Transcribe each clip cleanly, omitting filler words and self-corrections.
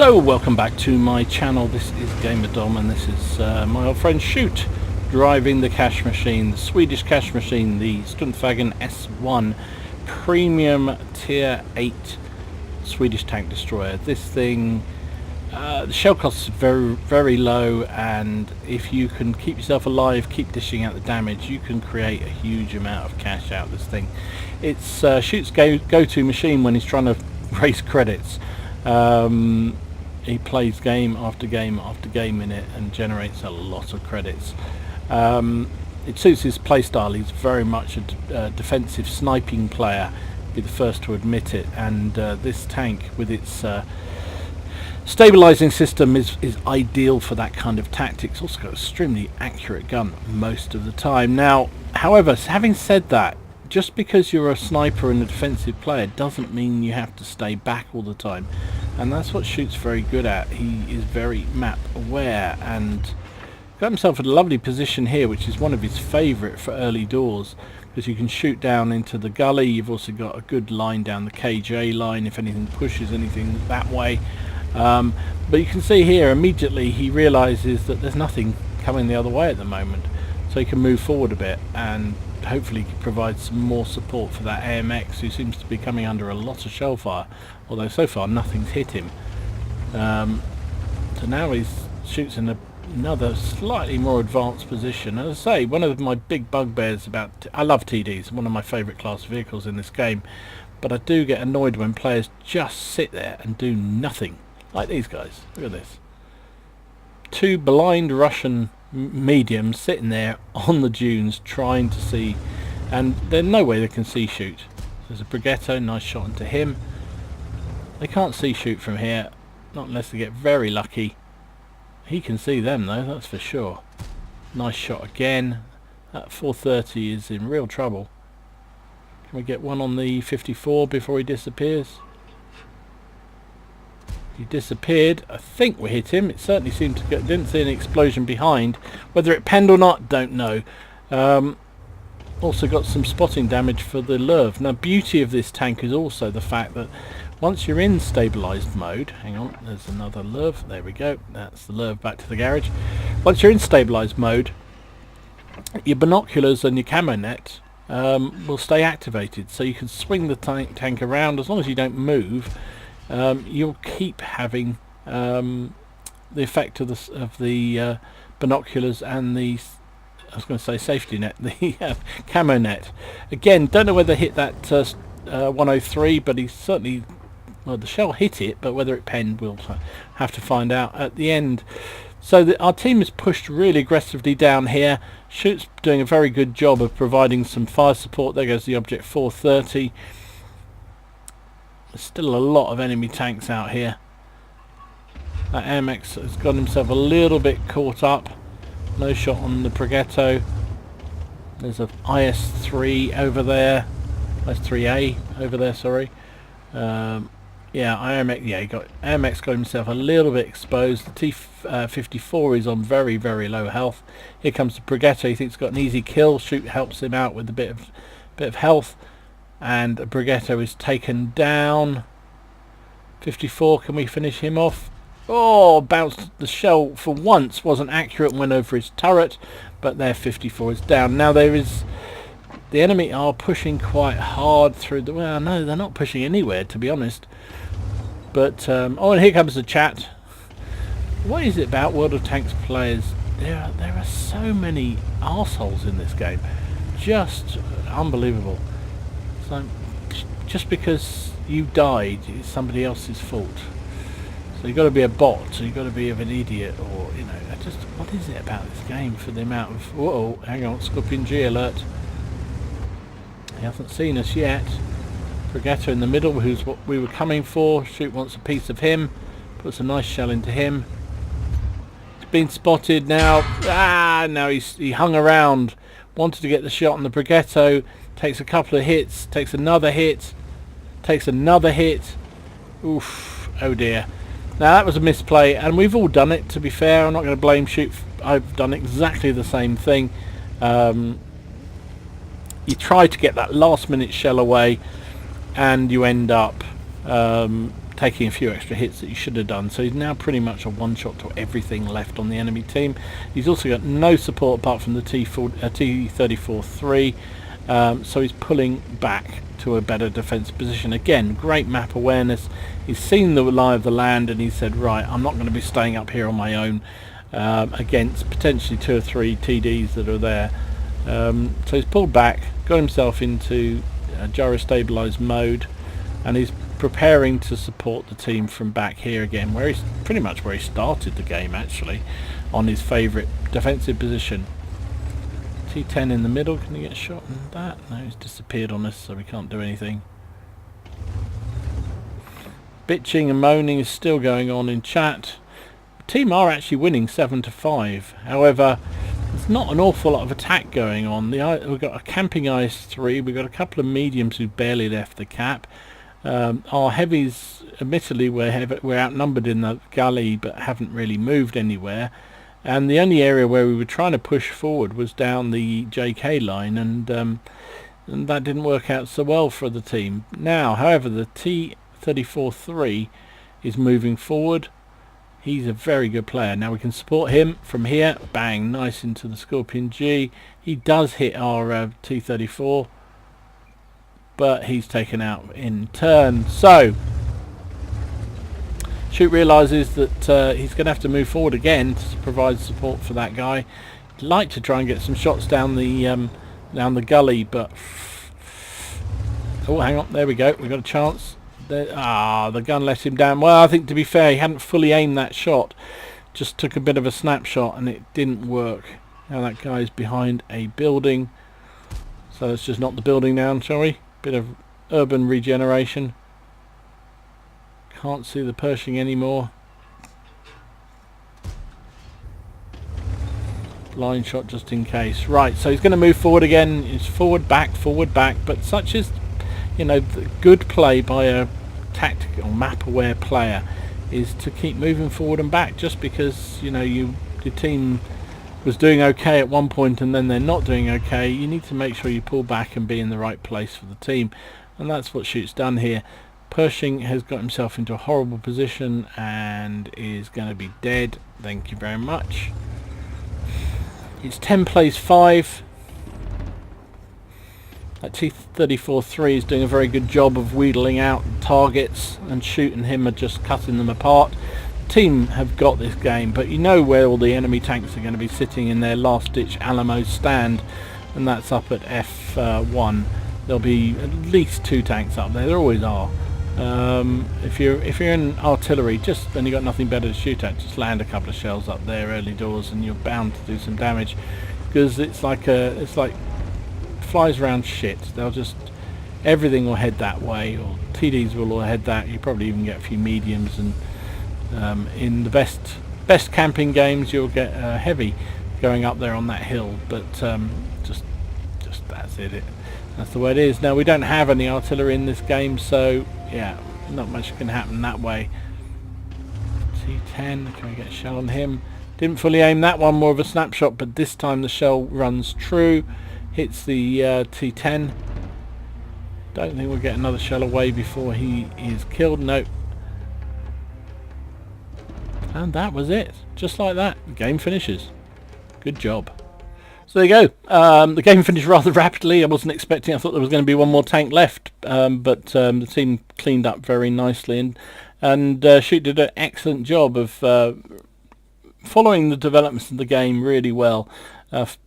So welcome back to my channel. This is GamerDom and this is my old friend Shoot driving the cash machine, the Swedish cash machine, the Strv S1 premium tier 8 Swedish tank destroyer. This thing, the shell cost is very low, and if you can keep yourself alive, keep dishing out the damage, you can create a huge amount of cash out of this thing. It's Shoot's go-to machine when he's trying to raise credits. He plays game after game after game in it and generates a lot of credits. It suits his playstyle. He's very much a defensive sniping player, be the first to admit it, and this tank with its stabilizing system is ideal for that kind of tactics. Also got an extremely accurate gun most of the time. Now, however, having said that, just because you're a sniper and a defensive player doesn't mean you have to stay back all the time, and that's what Shoot's very good at. He is very map aware and got himself in a lovely position here, which is one of his favourite for early doors, because you can shoot down into the gully. You've also got a good line down the KJ line if anything pushes anything that way, but you can see here immediately he realises that there's nothing coming the other way at the moment, so he can move forward a bit and hopefully provide some more support for that AMX, who seems to be coming under a lot of shell fire, although so far nothing's hit him. So now he shoots in another slightly more advanced position. As I say, one of my big bugbears about I love TDs, one of my favourite class vehicles in this game, but I do get annoyed when players just sit there and do nothing, like these guys. Look at this, two blind Russian mediums sitting there on the dunes trying to see, and there's no way they can see Shoot. There's a Brigetto, nice shot into him. They can't see Shoot from here, not unless they get very lucky. He can see them though, that's for sure. Nice shot again. That 430 is in real trouble. Can we get one on the 54 before he disappears? He disappeared. I think we hit him. It certainly seemed to get, didn't see an explosion behind. Whether it penned or not, don't know. Also got some spotting damage for the Lurv. Now, beauty of this tank is also the fact that once you're in stabilised mode, hang on, there's another Lurv, there we go, that's the Lurv back to the garage. Once you're in stabilised mode, your binoculars and your camo net will stay activated, so you can swing the tank around. As long as you don't move, you'll keep having the effect of the binoculars and the, I was going to say safety net, the camo net. Again, don't know whether hit that 103, but he certainly, well, the shell hit it, but whether it penned we'll have to find out at the end. So our team has pushed really aggressively down here. Shoot's doing a very good job of providing some fire support. There goes the object 430. There's still a lot of enemy tanks out here. That AMX has got himself a little bit caught up. No shot on the Brigetto. There's a IS-3 over there. IS-3A over there, sorry. Yeah, AMX, yeah, AMX got himself a little bit exposed. The T-54 is on very low health. Here comes the Brigetto. He thinks he's got an easy kill. Shoot helps him out with a bit of health, and a Brigetto is taken down. 54, can we finish him off? Oh, bounced. The shell for once wasn't accurate and went over his turret, but their 54 is down. Now there is, the enemy are pushing quite hard through the, well, no, they're not pushing anywhere, to be honest. But oh, and here comes the chat. What is it about World of Tanks players? There are so many arseholes in this game, just unbelievable. So just because you died, it's somebody else's fault. So you've got to be a bot, so you've got to be of an idiot, or, you know, just, what is it about this game for the amount of, whoa, hang on, Scorpion G alert. He hasn't seen us yet. Brigetto in the middle, who's what we were coming for. Shoot wants a piece of him, puts a nice shell into him. He's been spotted now. Now he hung around, wanted to get the shot on the Brigetto, takes a couple of hits, takes another hit, takes another hit. Oof, oh dear. Now that was a misplay, and we've all done it, to be fair. I'm not going to blame Shoot. I've done exactly the same thing. You try to get that last minute shell away, and you end up taking a few extra hits that he should have done. So he's now pretty much a one-shot to everything left on the enemy team. He's also got no support apart from the T-34-3, so he's pulling back to a better defensive position. Again, great map awareness. He's seen the lie of the land and he said, right, I'm not going to be staying up here on my own against potentially 2 or 3 TDs that are there. So he's pulled back, got himself into gyro-stabilized mode, and he's preparing to support the team from back here again, where he's pretty much where he started the game, actually, on his favourite defensive position. T10 in the middle. Can he get a shot on that? No, he's disappeared on us, so we can't do anything. Bitching and moaning is still going on in chat. The team are actually winning 7-5. However, there's not an awful lot of attack going on. We've got a camping IS-3. We've got a couple of mediums who barely left the cap. Our heavies, admittedly, we're outnumbered in the gully, but haven't really moved anywhere. And the only area where we were trying to push forward was down the JK line, and that didn't work out so well for the team. Now, however, the T-34-3 is moving forward. He's a very good player. Now we can support him from here. Bang, nice into the Scorpion G. He does hit our T-34, but he's taken out in turn. So Shoot realises that he's going to have to move forward again to provide support for that guy. He'd like to try and get some shots down the gully, but oh, hang on, there we go. We've got a chance. The gun let him down. Well, I think, to be fair, he hadn't fully aimed that shot. Just took a bit of a snapshot and it didn't work. Now that guy's behind a building, so let's just knock the building down, shall we? Bit of urban regeneration. Can't see the Pershing anymore. Blind shot just in case. Right, so he's going to move forward again. It's forward, back, but such is, you know, the good play by a tactical map-aware player is to keep moving forward and back. Just because, you know, your team was doing okay at one point and then they're not doing okay, you need to make sure you pull back and be in the right place for the team, and that's what Shoot's done here. Pershing has got himself into a horrible position and is going to be dead. Thank you very much. It's 10 plays 5. That T-34-3 is doing a very good job of wheedling out targets, and Shoot and him are just cutting them apart. The team have got this game, but you know where all the enemy tanks are going to be sitting in their last-ditch Alamo stand, and that's up at F1. There'll be at least 2 tanks up there. There always are. If you're in artillery, and you've got nothing better to shoot at, just land a couple of shells up there early doors, and you're bound to do some damage, because it's like flies around shit. They'll just, everything will head that way, or TDs will all head that. You probably even get a few mediums, and in the best camping games you'll get heavy going up there on that hill, but just that's it. That's the way it is. Now we don't have any artillery in this game, so yeah, not much can happen that way. T10, can we get a shell on him? Didn't fully aim that one, more of a snapshot, but this time the shell runs true, hits the T10. Don't think we'll get another shell away before he is killed. Nope. And that was it. Just like that, the game finishes. Good job. So there you go. The game finished rather rapidly. I wasn't expecting. I thought there was going to be one more tank left, but the team cleaned up very nicely, and Shoot did an excellent job of following the developments of the game really well,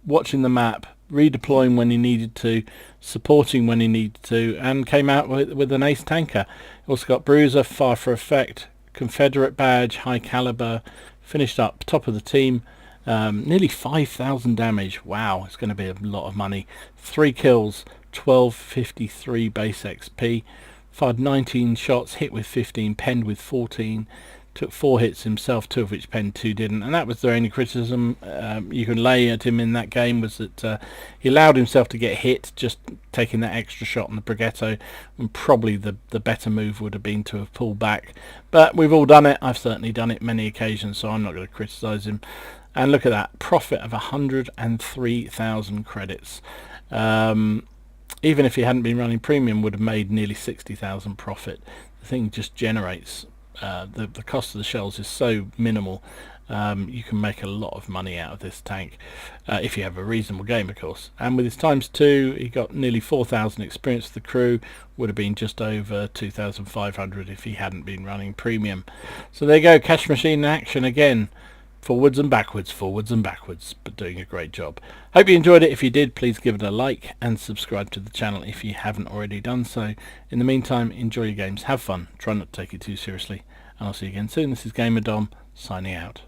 watching the map, redeploying when he needed to, supporting when he needed to, and came out with an ace tanker. Also got Bruiser, Fire for Effect, Confederate badge, high caliber, finished up top of the team. Nearly 5,000 damage. Wow, it's going to be a lot of money. 3 kills, 1253 base XP, fired 19 shots, hit with 15, penned with 14, took 4 hits himself, 2 of which penned, 2 didn't, and that was the only criticism you can lay at him in that game, was that he allowed himself to get hit, just taking that extra shot on the Brigetto, and probably the better move would have been to have pulled back. But we've all done it. I've certainly done it many occasions, so I'm not going to criticise him. And look at that, profit of 103,000 credits. Even if he hadn't been running premium, would have made nearly 60,000 profit. the thing just generates, the cost of the shells is so minimal. You can make a lot of money out of this tank, if you have a reasonable game, of course. And with his ×2, he got nearly 4,000 experience for the crew. Would have been just over 2,500 if he hadn't been running premium. So there you go, Cash Machine in action again. Forwards and backwards, but doing a great job. Hope you enjoyed it. If you did, please give it a like and subscribe to the channel if you haven't already done so. In the meantime, enjoy your games, have fun, try not to take it too seriously, and I'll see you again soon. This is Gamer Dom, signing out.